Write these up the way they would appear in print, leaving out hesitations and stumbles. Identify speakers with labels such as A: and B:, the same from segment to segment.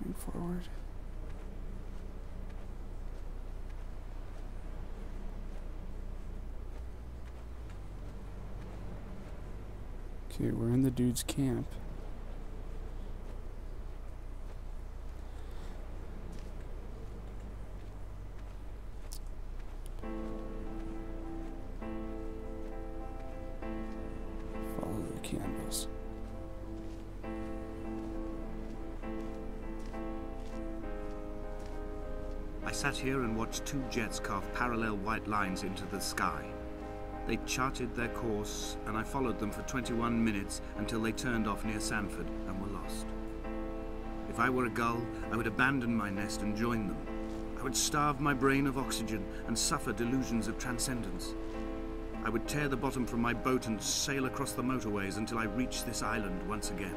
A: Pushing forward. Okay, we're in the dude's camp. Follow the candles.
B: I sat here and watched two jets carve parallel white lines into the sky. They charted their course, and I followed them for 21 minutes until they turned off near Sanford and were lost. If I were a gull, I would abandon my nest and join them. I would starve my brain of oxygen and suffer delusions of transcendence. I would tear the bottom from my boat and sail across the motorways until I reached this island once again.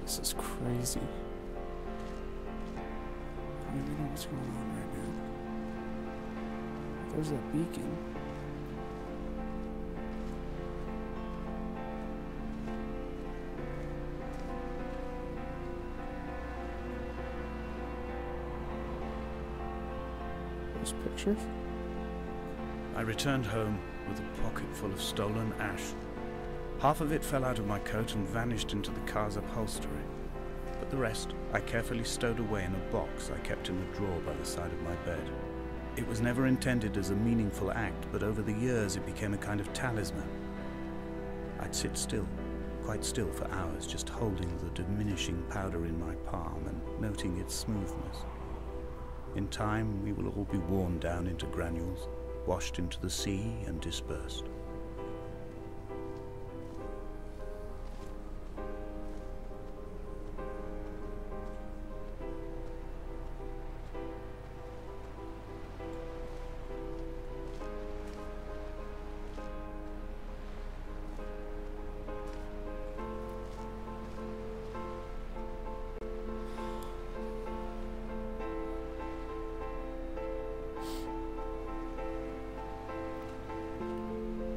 A: This is crazy. I don't even know what's going on right now. There's that beacon. Those pictures?
C: I returned home with a pocket full of stolen ash. Half of it fell out of my coat and vanished into the car's upholstery, but the rest I carefully stowed away in a box I kept in a drawer by the side of my bed. It was never intended as a meaningful act, but over the years it became a kind of talisman. I'd sit still, quite still for hours, just holding the diminishing powder in my palm and noting its smoothness. In time, we will all be worn down into granules, washed into the sea and dispersed.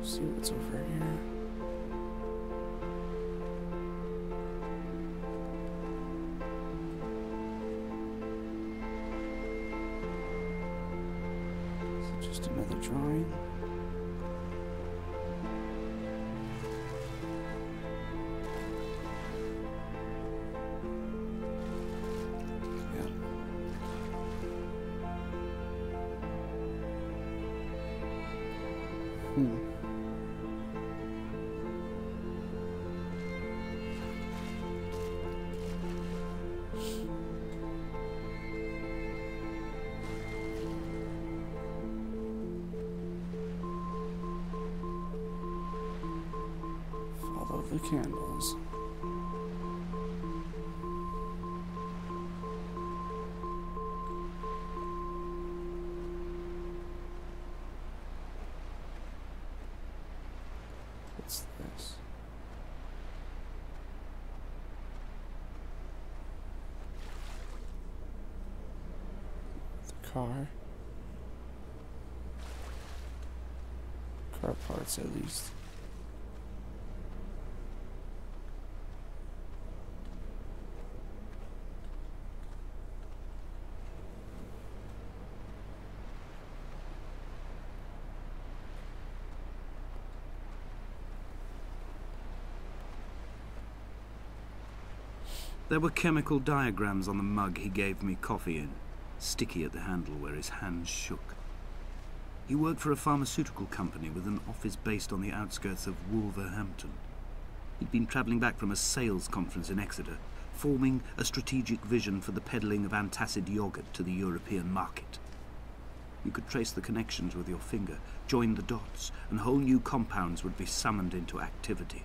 A: See what's over here. Is it just another drawing? Yeah. Follow the candles. What's this? The car. Car parts, at least.
B: There were chemical diagrams on the mug he gave me coffee in, sticky at the handle where his hands shook. He worked for a pharmaceutical company with an office based on the outskirts of Wolverhampton. He'd been travelling back from a sales conference in Exeter, forming a strategic vision for the peddling of antacid yogurt to the European market. You could trace the connections with your finger, join the dots, and whole new compounds would be summoned into activity.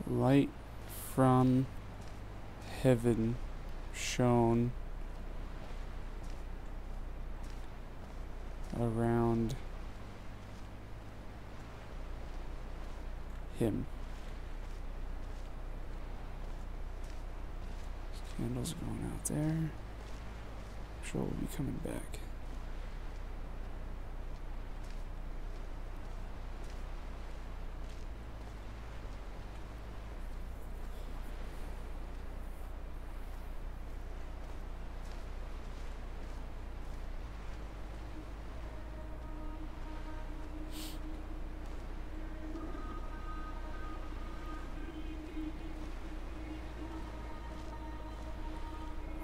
A: Light from heaven shone around him. Candles going out there. I'm sure we'll be coming back.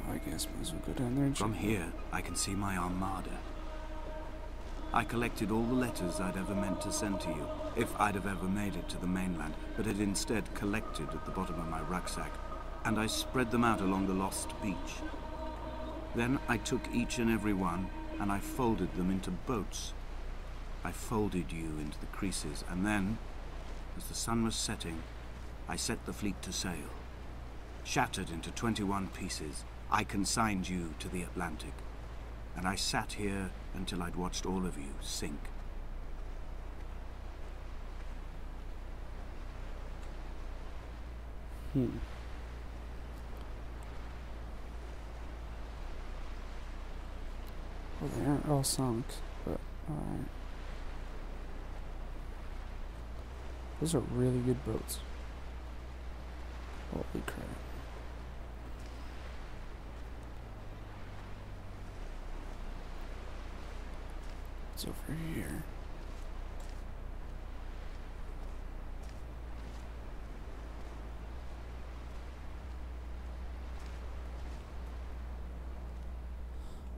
A: I guess might as well go down there and
B: From
A: check.
B: here, I can see my armada. I collected all the letters I'd ever meant to send to you, if I'd have ever made it to the mainland, but had instead collected at the bottom of my rucksack, and I spread them out along the lost beach. Then I took each and every one, and I folded them into boats. I folded you into the creases, and then, as the sun was setting, I set the fleet to sail. Shattered into 21 pieces, I consigned you to the Atlantic, and I sat here until I'd watched all of you sink.
A: Well, they aren't all sunk, but alright. Those are really good boats. Holy crap. It's over here.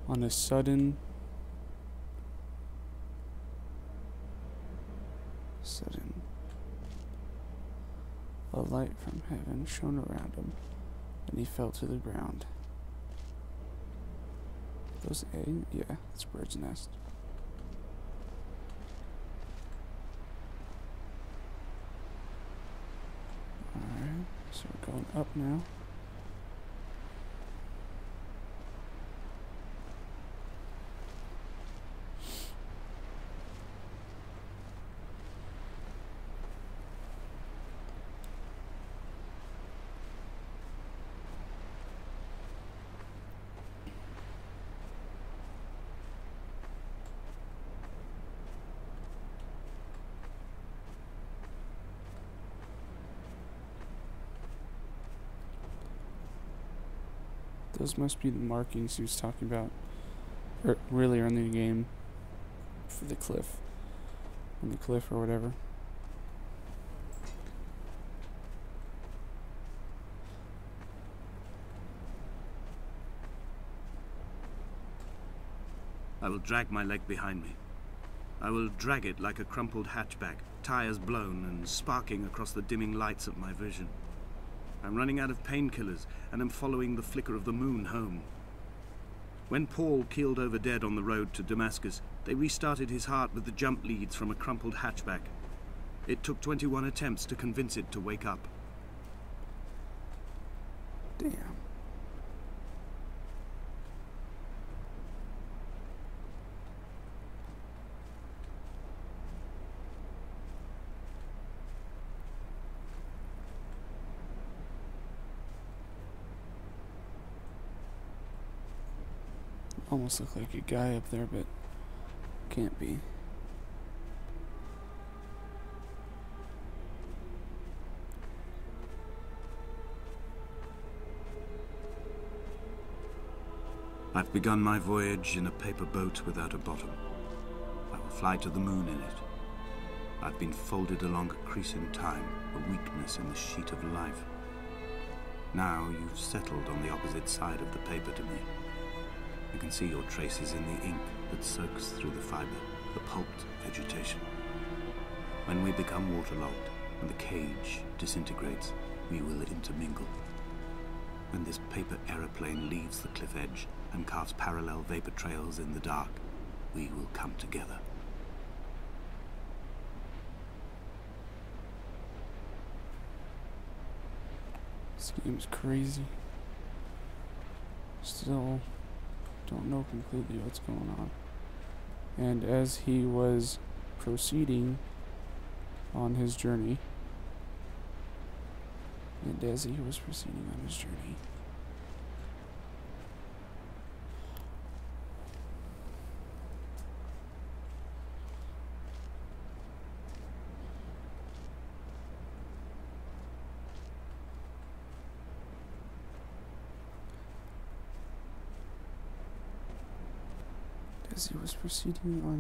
A: On a sudden, a light from heaven shone around him, and he fell to the ground. Those egg? Yeah, it's a bird's nest. Alright, so we're going up now. Those must be the markings he was talking about earlier in the game for the cliff. On the cliff or whatever.
B: I will drag my leg behind me. I will drag it like a crumpled hatchback, tires blown and sparking across the dimming lights of my vision. I'm running out of painkillers, and am following the flicker of the moon home. When Paul keeled over dead on the road to Damascus, they restarted his heart with the jump leads from a crumpled hatchback. It took 21 attempts to convince it to wake up.
A: Damn. Almost look like a guy up there, but can't be.
B: I've begun my voyage in a paper boat without a bottom. I will fly to the moon in it. I've been folded along a crease in time, a weakness in the sheet of life. Now you've settled on the opposite side of the paper to me. I can see your traces in the ink that soaks through the fiber, the pulped vegetation. When we become waterlogged and the cage disintegrates, we will intermingle. When this paper aeroplane leaves the cliff edge and carves parallel vapor trails in the dark, we will come together.
A: This game's crazy. Still don't know completely what's going on. And as he was proceeding on his journey, And as he was proceeding on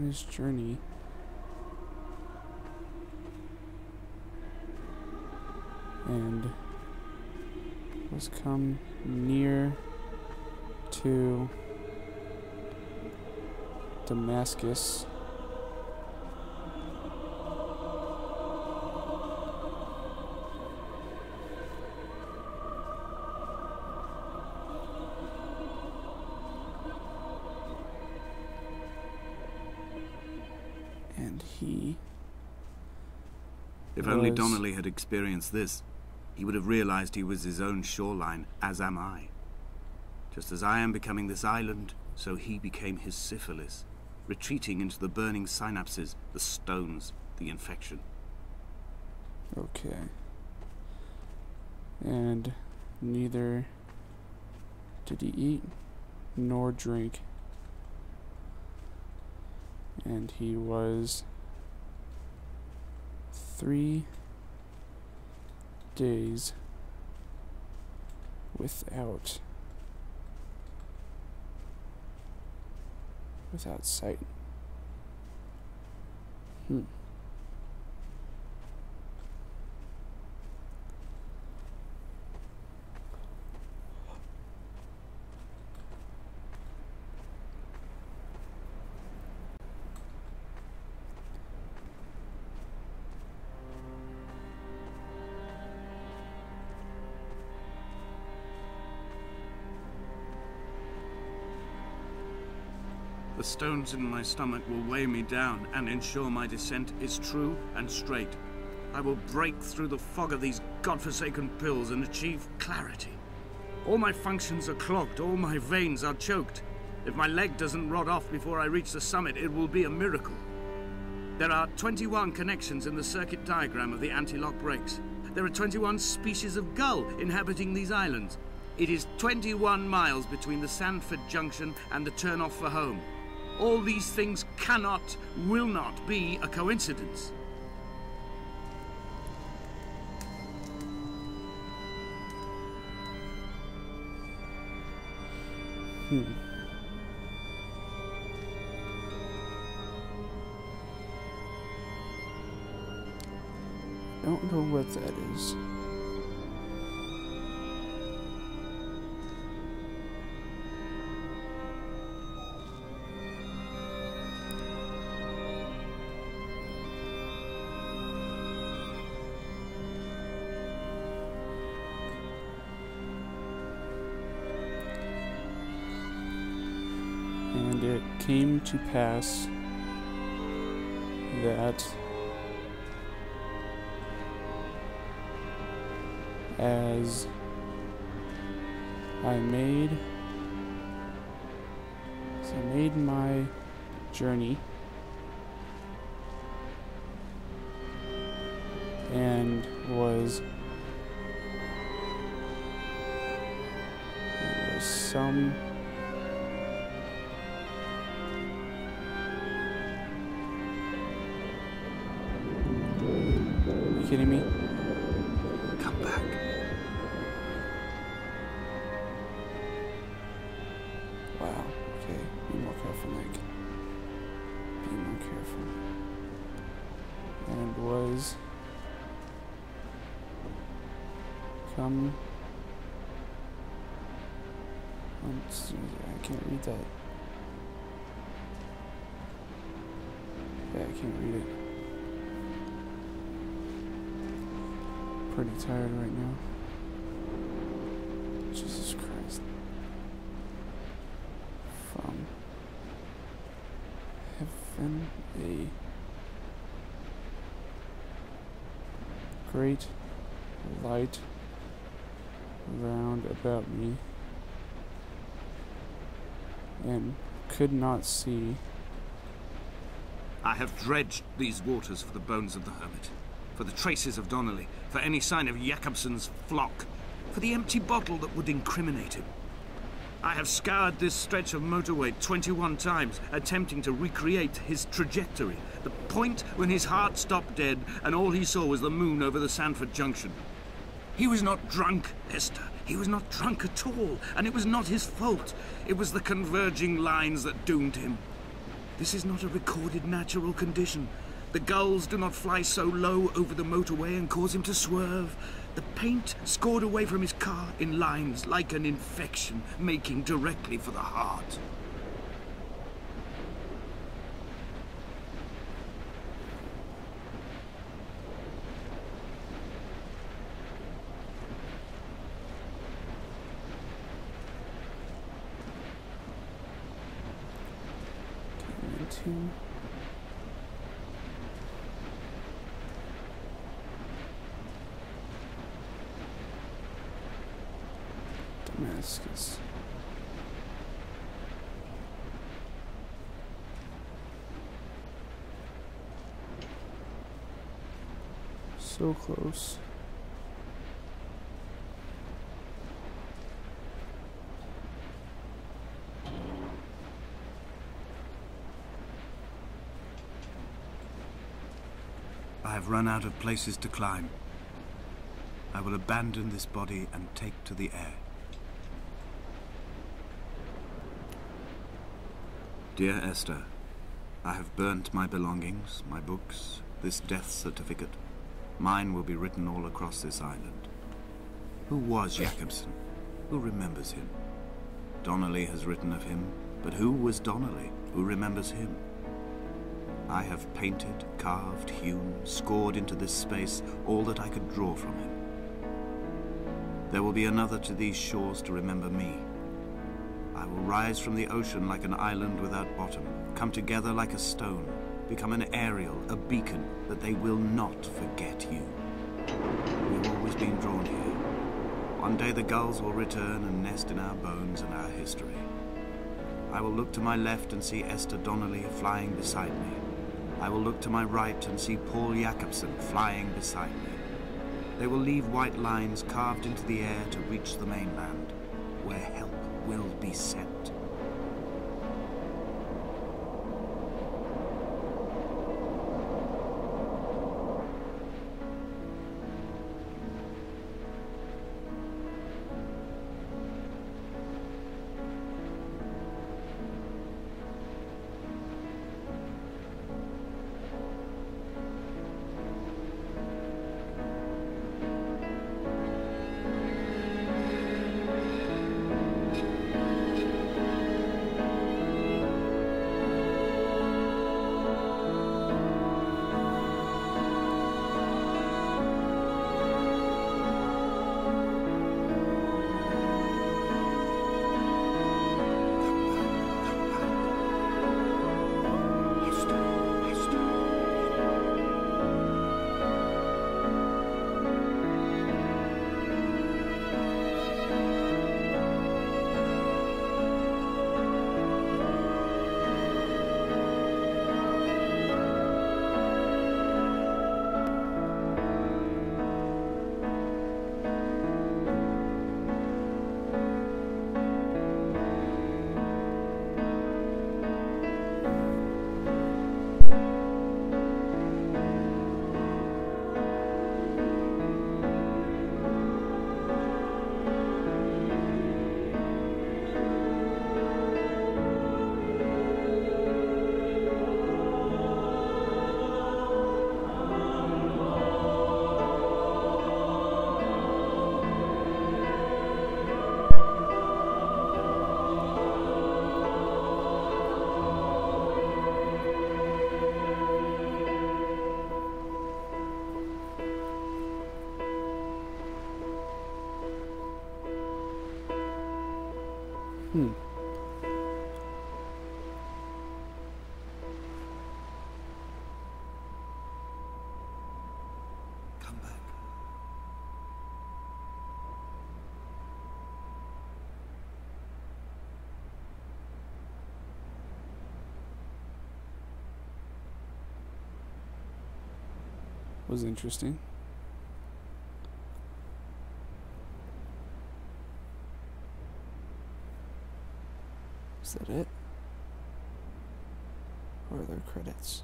A: his journey, and was come near to Damascus, and he
B: If only Donnelly had experienced this, he would have realized he was his own shoreline, as am I. Just as I am becoming this island, so he became his syphilis, retreating into the burning synapses, the stones, the infection.
A: Okay. And neither did he eat nor drink. And he was 3 days without sight.
B: The stones in my stomach will weigh me down and ensure my descent is true and straight. I will break through the fog of these godforsaken pills and achieve clarity. All my functions are clogged, all my veins are choked. If my leg doesn't rot off before I reach the summit, it will be a miracle. There are 21 connections in the circuit diagram of the anti-lock brakes. There are 21 species of gull inhabiting these islands. It is 21 miles between the Sandford Junction and the turn-off for home. All these things cannot, will not be a coincidence.
A: Don't know what that is. And it came to pass that as I made my journey and was some you kidding me?
B: Come back.
A: Wow, okay. Be more careful, Nick. Be more careful. And was come I can't read that. Yeah, I can't read it. Pretty tired right now. Jesus Christ. From heaven a great light round about me, and could not see.
B: I have dredged these waters for the bones of the hermit. for the traces of Donnelly, for any sign of Jakobsen's flock, for the empty bottle that would incriminate him. I have scoured this stretch of motorway 21 times, attempting to recreate his trajectory, the point when his heart stopped dead and all he saw was the moon over the Sanford Junction. He was not drunk, Esther. He was not drunk at all, and it was not his fault. It was the converging lines that doomed him. This is not a recorded natural condition. The gulls do not fly so low over the motorway and cause him to swerve. The paint scored away from his car in lines like an infection, making directly for the heart.
A: Damascus. So close.
B: I have run out of places to climb. I will abandon this body and take to the air. Dear Esther, I have burnt my belongings, my books, this death certificate. Mine will be written all across this island. Who was Jakobsen? Who remembers him? Donnelly has written of him, but who was Donnelly? Who remembers him? I have painted, carved, hewn, scored into this space all that I could draw from him. There will be another to these shores to remember me. I will rise from the ocean like an island without bottom, come together like a stone, become an aerial, a beacon, that they will not forget you. We've always been drawn here. One day the gulls will return and nest in our bones and our history. I will look to my left and see Esther Donnelly flying beside me. I will look to my right and see Paul Jakobsen flying beside me. They will leave white lines carved into the air to reach the mainland, where help will be sent. Come back.
A: was interesting. Is that it? Or are there credits?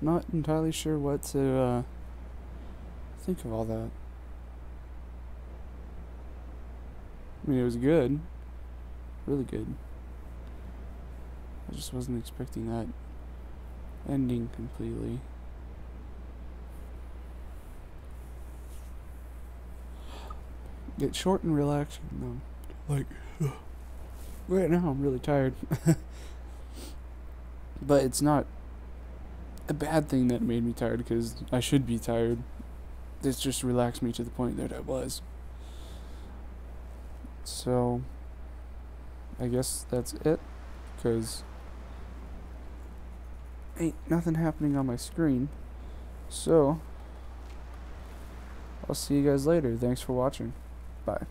A: Not entirely sure what to think of all that. I mean, it was good. Really good. I just wasn't expecting that ending completely. Get short and relaxing though. Like, right now I'm really tired. But it's not a bad thing that made me tired, because I should be tired. This just relaxed me to the point that I was. So, I guess that's it, because ain't nothing happening on my screen. So, I'll see you guys later. Thanks for watching. Bye.